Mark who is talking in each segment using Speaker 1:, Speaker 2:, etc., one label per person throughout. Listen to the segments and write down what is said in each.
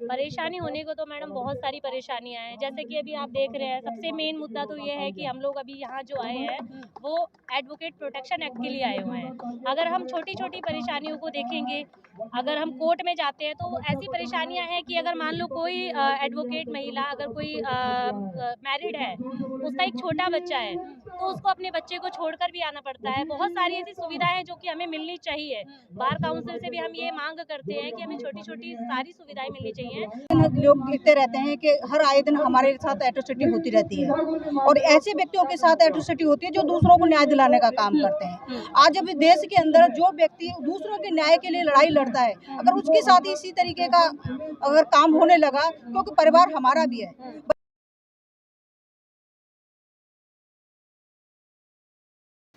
Speaker 1: परेशानी होने को तो मैडम बहुत सारी परेशानियां हैं। जैसे कि अभी आप देख रहे हैं, सबसे मेन मुद्दा तो ये है कि हम लोग अभी यहाँ जो आए हैं वो एडवोकेट प्रोटेक्शन एक्ट के लिए आए हुए हैं। अगर हम छोटी छोटी परेशानियों को देखेंगे, अगर हम कोर्ट में जाते हैं तो ऐसी परेशानियां हैं कि अगर मान लो कोई एडवोकेट महिला, अगर कोई मैरिड है, उसका एक छोटा बच्चा है, तो उसको अपने बच्चे को छोड़कर भी आना पड़ता है। बहुत सारी ऐसी सुविधाएं हैं जो कि हमें मिलनी चाहिए। बार काउंसिल से भी हम ये मांग करते हैं कि हमें छोटी छोटी सारी सुविधाएं मिलनी चाहिए।
Speaker 2: लोग लिखते रहते हैं कि हर आए दिन हमारे साथ एट्रोसिटी होती रहती है और ऐसे व्यक्तियों के साथ एट्रोसिटी होती है जो दूसरों को न्याय दिलाने का काम करते हैं। आज अभी देश के अंदर जो व्यक्ति दूसरों के न्याय के लिए लड़ाई लड़ता है, अगर उसके साथ इसी तरीके का अगर काम होने लगा, क्योंकि परिवार हमारा भी है।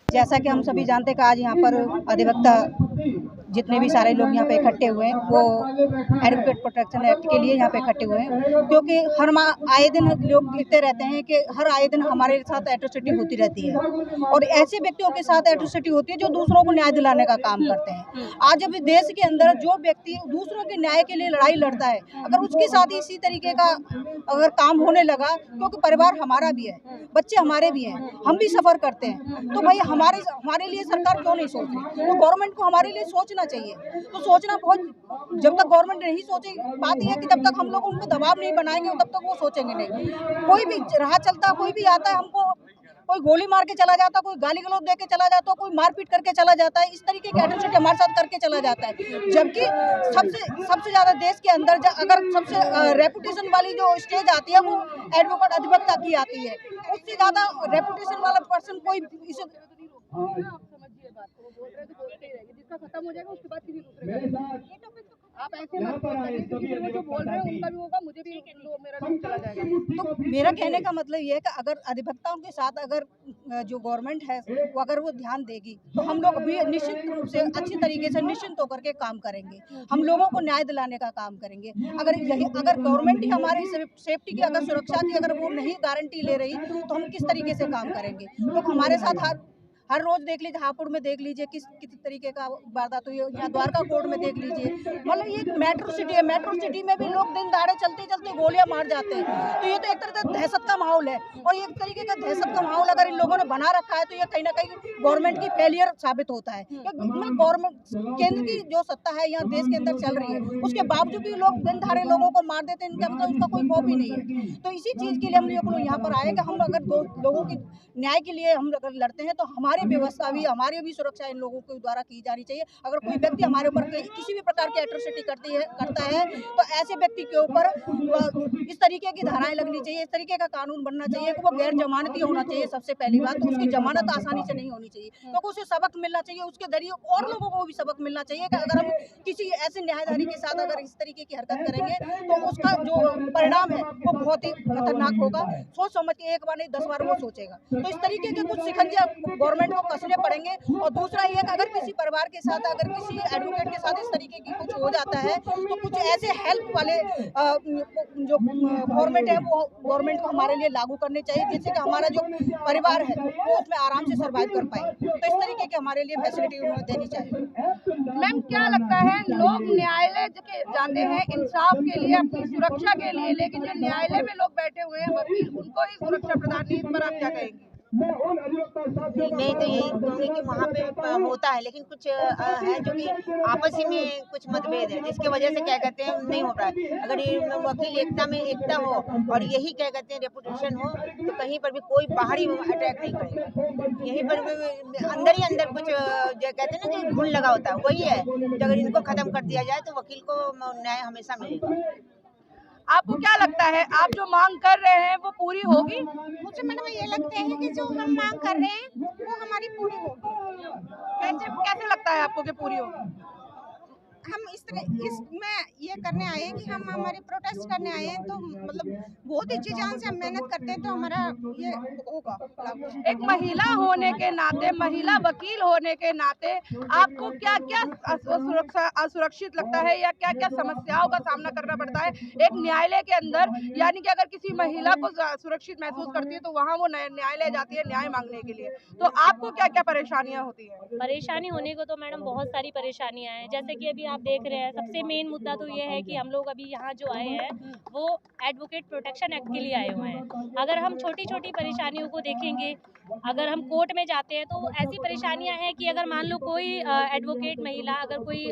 Speaker 2: जैसा कि हम सभी जानते हैं कि आज यहाँ पर अधिवक्ता जितने भी सारे लोग यहाँ पे इकट्ठे हुए हैं वो एडवोकेट प्रोटेक्शन एक्ट के लिए यहाँ पे इकट्ठे हुए हैं, क्योंकि हर आए दिन लोग लिखते रहते हैं कि हर आए दिन हमारे साथ एट्रोसिटी होती रहती है और ऐसे व्यक्तियों के साथ एट्रोसिटी होती है जो दूसरों को न्याय दिलाने का काम करते हैं। आज अभी देश के अंदर जो व्यक्ति दूसरों के न्याय के लिए लड़ाई लड़ता है, अगर उसके साथ इसी तरीके का अगर काम होने लगा, क्योंकि परिवार हमारा भी है, बच्चे हमारे भी हैं, हम भी सफ़र करते हैं, तो भाई हमारे लिए सरकार क्यों नहीं सोच रही? तो गवर्नमेंट को हमारे लिए सोचना चाहिए। तो सोचना बहुत, जब तक गवर्नमेंट नहीं सोचे, बात यह है कि जब तक हम लोग उनको दबाव नहीं बनाएंगे तब तक वो सोचेंगे नहीं। कोई भी राह चलता, कोई भी आता है, हमको कोई गोली मार के चला जाता, कोई गाली गलौज दे के चला जाता, कोई मारपीट करके चला जाता है, इस तरीके की एट्रोसिटी हमारे साथ करके चला जाता है। जबकि सबसे ज़्यादा देश के अंदर अगर सबसे रेपुटेशन वाली जो स्टेज आती है वो एडवोकेट अधिवक्ता की आती है। उससे ज़्यादा रेपुटेशन वाला पर्सन कोई इसे जिसका खत्म हो जाएगा उसके बाद किसी दूसरे आप ऐसे मत करिए, क्योंकि वो जो बोल रहे हैं उनका भी होगा, मुझे भी मेरा भी चला जाएगा। तो मेरा कहने का मतलब ये है कि अगर अधिवक्ताओं के साथ अगर जो गवर्नमेंट है वो अगर वो ध्यान देगी तो हम लोग भी निश्चित रूप से अच्छी तरीके से निश्चिंत होकर के काम करेंगे, हम लोगों को न्याय दिलाने का काम करेंगे। अगर गवर्नमेंट ही हमारी सेफ्टी की, अगर सुरक्षा की अगर वो नहीं गारंटी ले रही तो हम किस तरीके से काम करेंगे? तो हमारे साथ हर रोज देख लीजिए, हापुड़ में देख लीजिए किस तरीके का वारदात हुई है, यहाँ द्वारका कोर्ट में देख लीजिए। मतलब ये मेट्रो सिटी है, मेट्रो सिटी में भी लोग दिन दहाड़े चलते चलते गोलियां मार जाते हैं। तो ये तो एक तरह से दहशत का माहौल है और ये एक तरीके का दहशत का माहौल अगर इन लोगों ने बना रखा है तो ये कहीं ना कहीं गवर्नमेंट की फेलियर साबित होता है। गवर्नमेंट केंद्र की जो सत्ता है यहाँ देश के अंदर चल रही है, उसके बावजूद भी लोग दिन दहाड़े लोगों को मार देते हैं, इनका मतलब उसका कोई खौफ ही नहीं है। तो इसी चीज के लिए हम लोग यहाँ पर आए कि हम अगर लोगों की न्याय के लिए हम अगर लड़ते हैं तो हमारी व्यवस्था भी, हमारी भी सुरक्षा इन लोगों के द्वारा की जानी चाहिए। अगर कोई व्यक्ति हमारे ऊपर किसी भी प्रकार की एट्रोसिटी करता है तो ऐसे व्यक्ति के ऊपर इस तरीके की धाराएं लगनी चाहिए, इस तरीके का कानून बनना चाहिए कि वो गैर जमानती होना चाहिए। सबसे पहली बात तो उसकी जमानत आसानी से नहीं होनी चाहिए, क्योंकि उसे सबक मिलना चाहिए, उसके जरिए और लोगों को भी सबक मिलना चाहिए कि अगर हम किसी ऐसे न्यायधारी के साथ अगर इस तरीके की हरकत करेंगे तो उसका जो परिणाम है वो बहुत ही खतरनाक होगा। सोच समझ के एक बार नहीं 10 बार वो सोचेगा। तो इस तरीके के कुछ शिकंजे गवर्नमेंट को कसने पड़ेंगे। और दूसरा ये कि अगर किसी परिवार के साथ, अगर किसी एडवोकेट के साथ इस तरीके की कुछ हो जाता है तो कुछ ऐसे हेल्प वाले जो गवर्नमेंट है वो गवर्नमेंट को हमारे लिए लागू करने चाहिए, जिससे कि हमारा जो परिवार है वो उसमें आराम से सर्वाइव कर पाए। तो इस तरीके की हमारे लिए फैसिलिटी उन्हें देनी चाहिए।
Speaker 3: मैम, क्या लगता है लोग न्यायालय जाते हैं इंसाफ के लिए, अपनी सुरक्षा के लिए, लेकिन जो न्यायालय में लोग बैठे हुए हैं वकील, उनको ही सुरक्षा प्रदान नहीं, इस पर आप क्या कहेंगे?
Speaker 4: मैं तो यही कहूँगी कि वहाँ पे होता है, लेकिन कुछ है जो कि आपसी में कुछ मतभेद है, जिसके वजह से क्या कहते हैं नहीं हो रहा है। अगर ये वकील एकता हो और यही क्या कहते हैं रेपुटेशन हो तो कहीं पर भी कोई बाहरी अटैक नहीं करेगा। यहीं पर भी अंदर ही अंदर कुछ जो कहते हैं ना जो घुन लगा होता है वही है। तो अगर इनको खत्म कर दिया जाए तो वकील को न्याय हमेशा मिलेगा।
Speaker 3: आपको क्या लगता है, आप जो मांग कर रहे हैं वो पूरी होगी?
Speaker 5: मुझे मैडम ये लगता है कि जो हम मांग कर रहे हैं वो हमारी पूरी होगी।
Speaker 3: कैसे लगता है आपको कि पूरी होगी?
Speaker 5: हम इसमें ये करने आए हैं कि हम हमारी प्रोटेस्ट करने आए हैं, तो मतलब बहुत ही जी जान से हम मेहनत करते हैं तो हमारा ये होगा।
Speaker 3: एक महिला होने के नाते, महिला वकील होने के नाते आपको क्या क्या असुरक्षित लगता है या क्या क्या समस्याओं का सामना करना पड़ता है एक न्यायालय के अंदर? यानी कि अगर किसी महिला को सुरक्षित महसूस करती है तो वहाँ वो न्यायालय जाती है न्याय मांगने के लिए, तो आपको क्या क्या परेशानियाँ होती है?
Speaker 1: परेशानी होने को तो मैडम बहुत सारी परेशानियां हैं। जैसे कि अभी आप देख रहे हैं सबसे मेन मुद्दा तो ये है कि हम लोग अभी यहाँ जो आए हैं वो एडवोकेट प्रोटेक्शन एक्ट के लिए आए हुए हैं। अगर हम छोटी छोटी परेशानियों को देखेंगे, अगर हम कोर्ट में जाते हैं तो ऐसी परेशानियां हैं कि अगर मान लो कोई एडवोकेट महिला अगर कोई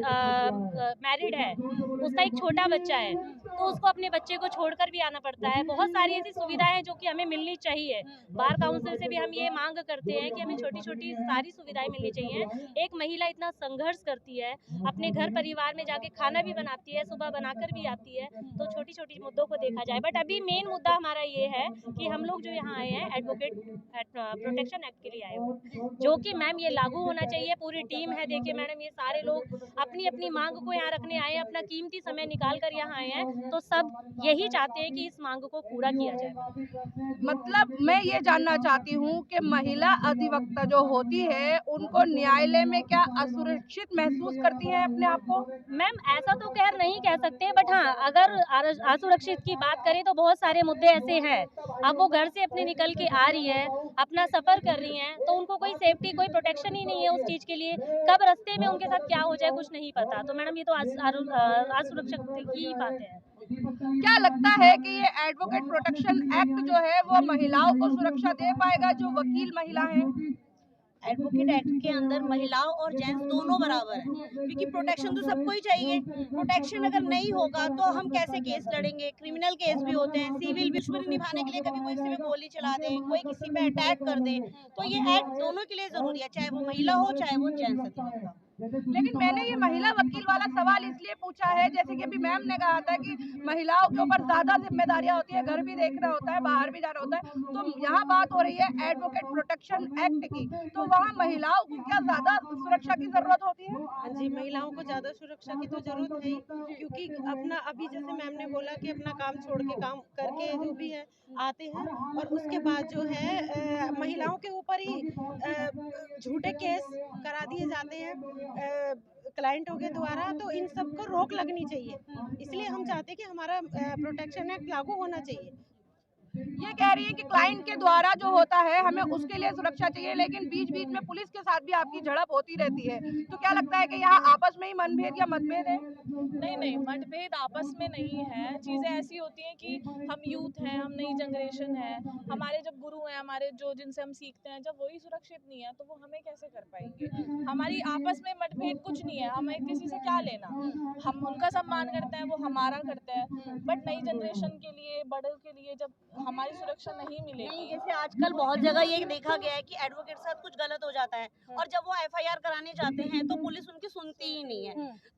Speaker 1: मैरिड है, उसका एक छोटा बच्चा है तो उसको अपने बच्चे को छोड़कर भी आना पड़ता है। बहुत सारी ऐसी सुविधाएं हैं जो कि हमें मिलनी चाहिए। बार काउंसिल से भी हम ये मांग करते हैं कि हमें छोटी छोटी सारी सुविधाएं मिलनी चाहिए। एक महिला इतना संघर्ष करती है, अपने घर परिवार में जाके खाना भी बनाती है, सुबह बनाकर भी आती है, तो छोटी छोटी मुद्दों को देखा जाए। बट अभी मेन मुद्दा हमारा ये है कि हम लोग जो यहाँ आए हैं एडवोकेट प्रोटेक्शन एक्ट के लिए आए हैं, जो कि मैम ये लागू होना चाहिए। पूरी टीम है, देखिए मैडम ये सारे लोग अपनी अपनी मांग को यहाँ रखने आए हैं, अपना कीमती समय निकाल कर यहाँ आए हैं, तो सब यही चाहते हैं कि इस मांग को पूरा किया जाए।
Speaker 3: मतलब मैं ये जानना चाहती हूँ कि महिला अधिवक्ता जो होती है उनको न्यायालय में क्या असुरक्षित महसूस करती है अपने आप को?
Speaker 1: मैम ऐसा तो खैर नहीं कह सकते, बट हाँ अगर असुरक्षित की बात करें तो बहुत सारे मुद्दे ऐसे हैं। अब वो घर से अपने निकल के आ रही है, अपना सफर कर रही हैं, तो उनको कोई सेफ्टी कोई प्रोटेक्शन ही नहीं है उस चीज के लिए। कब रास्ते में उनके साथ क्या हो जाए कुछ नहीं पता। तो मैडम ये तो असुरक्षित की बात है।
Speaker 3: क्या लगता है कि ये एडवोकेट प्रोटेक्शन एक्ट जो है वो महिलाओं को सुरक्षा दे पाएगा जो वकील महिला हैं?
Speaker 6: एडवोकेट एक्ट के अंदर महिलाओं और जेंट्स दोनों बराबर हैं, क्योंकि प्रोटेक्शन तो सबको ही चाहिए। प्रोटेक्शन अगर नहीं होगा तो हम कैसे केस लड़ेंगे? क्रिमिनल केस भी होते हैं, सिविल भी। दुश्मनी निभाने के लिए कभी कोई किसी पे गोली चला दे, कोई किसी पे अटैक कर दे, तो ये एक्ट दोनों के लिए जरूरी है, चाहे वो महिला हो चाहे वो जेंट्स हो।
Speaker 3: लेकिन मैंने ये महिला वकील वाला सवाल इसलिए पूछा है, जैसे कि अभी मैम ने कहा था कि महिलाओं के ऊपर ज्यादा जिम्मेदारियां होती है, घर भी देखना होता है, बाहर भी जाना होता है। तो यहाँ बात हो रही है एडवोकेट प्रोटेक्शन एक्ट की, तो वहाँ महिलाओं को क्या ज्यादा सुरक्षा की जरूरत होती है?
Speaker 6: हाँ जी, महिलाओं को ज्यादा सुरक्षा की तो जरूरत है, क्योंकि अपना अभी जैसे मैम ने बोला कि अपना काम छोड़ के काम करके जो भी है आते हैं, और उसके बाद जो है महिलाओं के ऊपर ही झूठे केस करा दिए जाते हैं क्लाइंटों के द्वारा। तो इन सब को रोक लगनी चाहिए, इसलिए हम चाहते हैं कि हमारा प्रोटेक्शन एक्ट लागू होना चाहिए।
Speaker 3: ये कह रही है कि क्लाइंट के द्वारा जो होता है हमें उसके लिए सुरक्षा चाहिए, लेकिन बीच बीच में पुलिस के साथ भी आपकी झड़प होती रहती है। तो क्या लगता है कि यहाँ आपस में ही मनभेद या मतभेद है?
Speaker 7: नहीं, मतभेद आपस में नहीं है। चीज़ें ऐसी होती हैं कि हम यूथ हैं, हम नई जनरेशन है, हमारे जब गुरु हैं, हमारे जो जिनसे हम सीखते हैं, जब वही सुरक्षित नहीं है तो वो हमें कैसे कर पाएंगे? हमारी आपस में मतभेद कुछ नहीं है, हमें किसी से क्या लेना। हम उनका सम्मान करते हैं, वो हमारा करते हैं। बट नई जनरेशन के लिए, बड़ों के लिए जब हमारी सुरक्षा नहीं मिलेगी।
Speaker 6: जैसे आजकल बहुत जगह ये देखा गया है कि एडवोकेट के साथ कुछ गलत हो जाता है, और जब वो एफआईआर कराने जाते हैं तो पुलिस उनकी सुनती ही नहीं है।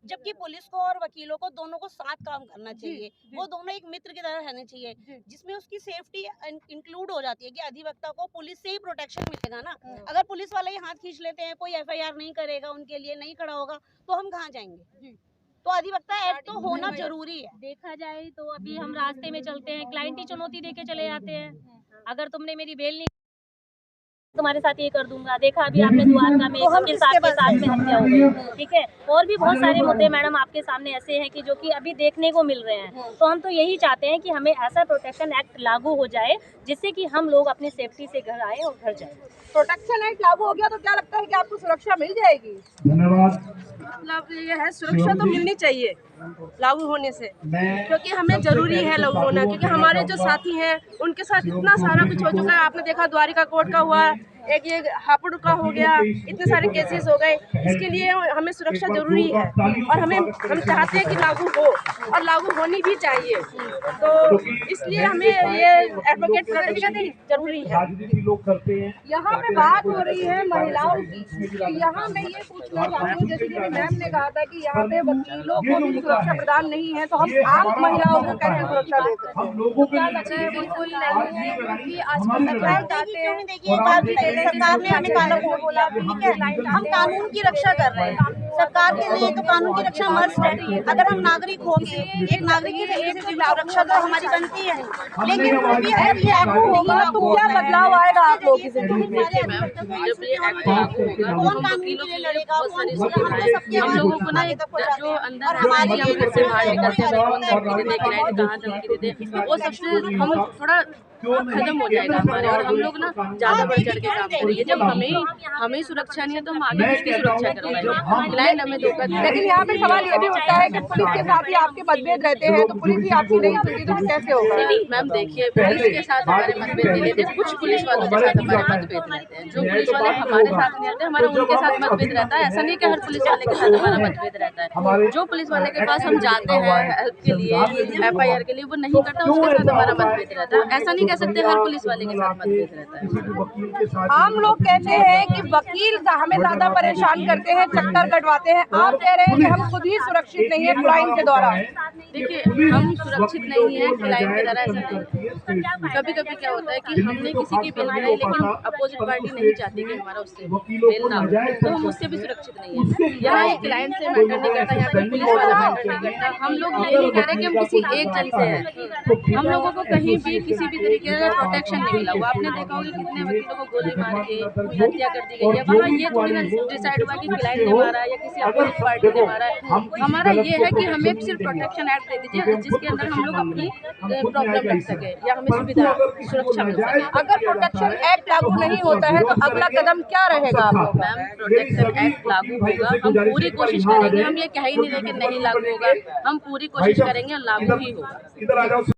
Speaker 6: जबकि पुलिस को और वकीलों को दोनों को साथ काम करना चाहिए। वो दोनों एक मित्र की तरह रहने चाहिए, जिसमें उसकी सेफ्टी इंक्लूड हो जाती है कि अधिवक्ता को पुलिस से ही प्रोटेक्शन मिलेगा ना। अगर पुलिस वाले ही हाथ खींच लेते हैं, कोई एफआईआर नहीं करेगा, उनके लिए नहीं खड़ा होगा, तो हम कहाँ जाएंगे? तो अधिवक्ता एक्ट तो होना जरूरी है।
Speaker 1: देखा जाए तो अभी हम रास्ते में चलते हैं, क्लाइंट ही चुनौती देके चले जाते हैं, अगर तुमने मेरी बेल नहीं तुम्हारे साथ ये कर दूंगा। देखा अभी आपने द्वारका में वकील साहब के साथ में हत्या हो गई, ठीक है। और भी बहुत सारे मुद्दे मैडम आपके सामने ऐसे हैं कि जो कि अभी देखने को मिल रहे हैं। तो हम तो यही चाहते हैं कि हमें ऐसा प्रोटेक्शन एक्ट लागू हो जाए जिससे कि हम लोग अपनी सेफ्टी से घर आए और घर जाए।
Speaker 3: प्रोटेक्शन एक्ट लागू हो गया तो क्या लगता है कि आपको सुरक्षा मिल जाएगी?
Speaker 8: धन्यवाद।
Speaker 3: मतलब ये है, सुरक्षा तो मिलनी चाहिए लागू होने से, क्योंकि हमें जरूरी है लागू होना, क्योंकि हमारे जो साथी हैं उनके साथ इतना सारा कुछ हो चुका है। आपने देखा द्वारिका कोर्ट का हुआ, एक ये हापुड़ का हो गया, इतने सारे केसेस हो गए। इसके लिए हमें सुरक्षा जरूरी है, और हम चाहते हैं कि लागू हो, और लागू होनी भी चाहिए। तो इसलिए हमें ये एडवोकेट प्रोटेक्शन जरूरी है। यहाँ पे बात हो रही है महिलाओं की, तो यहाँ मैं ये पूछना चाहती हूँ, जैसे कि मैम ने कहा था कि यहाँ पे वकीलों को भी सुरक्षा प्रदान नहीं है, तो हम आम महिलाओं को कैसे सुरक्षा दे सकते हैं? क्या लगता है? बिल्कुल नहीं है, क्योंकि आजकल सरकार चाहते हैं,
Speaker 6: सरकार ने हमें कानून को बोला, ठीक है, हम कानून की रक्षा कर रहे हैं। सरकार के लिए तो कानून की रक्षा मस्ट है। अगर हम नागरिक होंगे, एक नागरिक की सुरक्षा तो हमारी बनती है, लेकिन वो भी अगर ये लागू होगा तो
Speaker 3: क्या बदलाव आएगा आप लोगों की जिंदगी में?
Speaker 6: कौन कानून के लिए लड़ेगा? हम लोगों को ना जो अंदर हमारे घर से बाहर निकलते हैं, वो सबसे हम थोड़ा खत्म हो जाएगा हमारे, और हम लोग ना ज्यादा बढ़ चढ़ के काम करेंगे। जब हमें सुरक्षा नहीं है तो हम आगे किसकी सुरक्षा करवाएंगे?
Speaker 3: क्लाइंट हमें धोखा दिया। लेकिन यहाँ पे सवाल ये भी उठता है कि पुलिस के साथ ही आपके मतभेद रहते हैं, तो पुलिस ही आपकी नहीं सुनती तो कैसे होगा?
Speaker 8: मैम देखिए, पुलिस के साथ हमारे मतभेद नहीं रहते, कुछ पुलिस वालों के साथ हमारे मतभेद रहते हैं। जो पुलिस वाले हमारे साथ नहीं रहते, हमारा उनके साथ मतभेद रहता है। ऐसा नहीं कि हर पुलिस वाले के साथ हमारा मतभेद रहता है। जो पुलिस वाले के पास हम जाते हैं हेल्प के लिए, FIR के लिए, वो नहीं करता, उसके साथ हमारा मतभेद रहता है। ऐसा नहीं कह सकते हर पुलिस वाले के साथ मतभेद रहता है।
Speaker 3: आम लोग कहते हैं कि वकील हमें ज्यादा परेशान करते हैं, चक्कर कटवाते हैं। आप कह रहे हैं कि हम खुद ही सुरक्षित नहीं है क्लाइंट के द्वारा।
Speaker 8: देखिए, हम सुरक्षित नहीं है क्लाइंट के द्वारा। ऐसा नहीं, कभी कभी क्या होता है कि हमने किसी की बेल कराई, लेकिन अपोजिट पार्टी नहीं चाहती कि हमारा उससे बेल ना हो, तो हम उससे भी सुरक्षित नहीं है। यहाँ एक क्लाइंट से मैटर नहीं करता, यहाँ पे पुलिस वाला मैटर नहीं करता। हम लोग ये नहीं कह रहे कि हम किसी एक जन से हैं। हम लोगों को कहीं भी किसी भी तरीके का प्रोटेक्शन नहीं मिला हुआ। आपने देखा होगा कितने वकीलों को गोली मार के हत्या कर दी गई है। वहाँ ये थोड़ी ना डिसाइड हुआ कि क्लाइंट ने मारा या किसी अपोजिट पार्टी ने मारा है। हमारा ये है कि हमें सिर्फ प्रोटेक्शन एक्ट दे दीजिए, जिसके अंदर हम लोग अपनी प्रॉब्लम रख सके या हमें सुविधा सुरक्षा मिल सके।
Speaker 3: अगर प्रोटेक्शन एक्ट लागू नहीं होता है तो अगला कदम क्या रहेगा?
Speaker 8: मैम, प्रोटेक्शन एक्ट लागू होगा, हम पूरी कोशिश करेंगे। हम ये कह ही नहीं रहे कि नहीं लागू होगा, हम पूरी कोशिश करेंगे, लागू ही होगा।